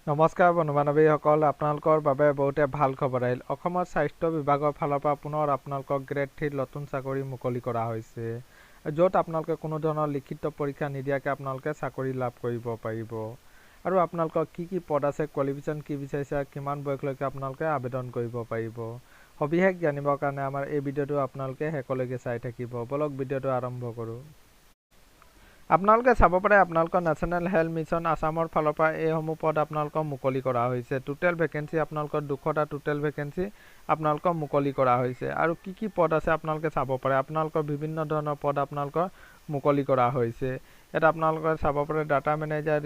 নমস্কাৰ বন্ধু বান্ধৱীসকল, আপোনালোকৰ বাবে বহুতে ভাল খবৰ আহিল। অসমৰ স্বাস্থ্য বিভাগৰ ফালৰ পৰা পুনৰ আপোনালোকক গ্ৰেড 3 নতুন চাকৰি মুকলি কৰা হৈছে, য'ত আপোনালোকে কোনো ধৰণৰ লিখিত পৰীক্ষা নিদিয়াকৈ আপোনালোকে চাকৰি লাভ কৰিব পাৰিব। আৰু আপোনালোকৰ কি পদ আছে, কোৱালিফিকেশ্যন কি বিচাৰিছে, কিমান বয়সলৈকে আপোনালোকে আবেদন কৰিব পাৰিব, সবিশেষ জানিবৰ কাৰণে আমাৰ এই ভিডিঅ'টো আপোনালোকে শেষলৈকে চাই থাকিব। বলক ভিডিঅ'টো আৰম্ভ কৰোঁ। আপোনালোকে চাব পাৰে আপোনালোকৰ নেশ্যনেল হেল্থ মিছন আসামৰ ফালৰ পৰা এইসমূহ পদ আপোনালোকক মুকলি কৰা হৈছে। টোটেল ভেকেঞ্চি আপোনালোকৰ 200টা টোটেল ভেকেঞ্চি আপোনালোকক মুকলি কৰা হৈছে। আৰু কি পদ আছে আপোনালোকে চাব পাৰে। আপোনালোকৰ বিভিন্ন ধৰণৰ পদ আপোনালোকৰ মুকলি কৰা হৈছে। ইয়াত আপোনালোকে চাব পাৰে data manager,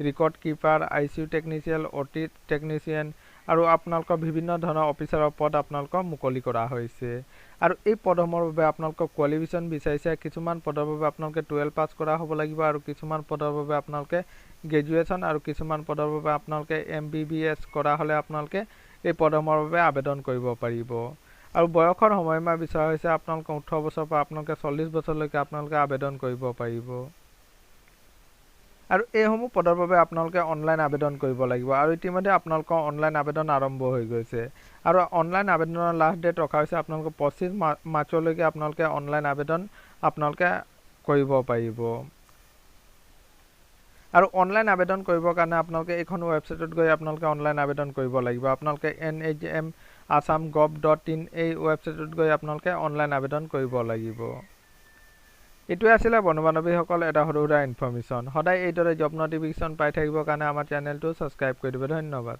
record keeper, ICU technician, OT technician আৰু আপোনালোকৰ বিভিন্ন ধৰণৰ অফিচাৰৰ পদ আপোনালোকক মুকলি কৰা হৈছে। আৰু এই পদসমূহৰ বাবে আপোনালোকক কোৱালিফিকেশ্যন বিচাৰিছে। কিছুমান পদৰ বাবে আপোনালোকে 12 পাছ কৰা হ'ব লাগিব, আৰু কিছুমান পদৰ বাবে আপোনালোকে গ্ৰেজুৱেশ্যন, আৰু কিছুমান পদৰ বাবে আপোনালোকে MBBS কৰা হ'লে আপোনালোকে এই পদসমূহৰ বাবে আবেদন কৰিব পাৰিব। আৰু বয়সৰ সময়সীমা বিচৰা হৈছে আপোনালোকে 18 বছৰৰ পৰা আপোনালোকে 40 বছৰলৈকে আপোনালোকে আবেদন কৰিব পাৰিব। আৰু এইসমূহ পদৰ বাবে আপোনালোকে অনলাইন আবেদন কৰিব লাগিব। আৰু ইতিমধ্যে আপোনালোকৰ অনলাইন আবেদন আৰম্ভ হৈ গৈছে। আৰু অনলাইন আবেদনৰ লাষ্ট ডেট ৰখা হৈছে আপোনালোকৰ 25 মাৰ্চলৈকে আপোনালোকে অনলাইন আবেদন আপোনালোকে কৰিব পাৰিব। আৰু অনলাইন আবেদন কৰিবৰ কাৰণে আপোনালোকে এইখন ৱেবছাইটত গৈ আপোনালোকে অনলাইন আবেদন কৰিব লাগিব। আপোনালোকে NHMAssam.gov.in এই ৱেবছাইটত গৈ আপোনালোকে অনলাইন আবেদন কৰিব লাগিব। এইটোৱে আছিলে বন্ধু বান্ধৱীসকল এটা সৰু সুৰা ইনফৰ্মেশ্যন। সদায় এইদৰে জব নটিফিকেশ্যন পাই থাকিবৰ কাৰণে আমাৰ চেনেলটো ছাবস্ক্ৰাইব কৰি দিব। ধন্যবাদ।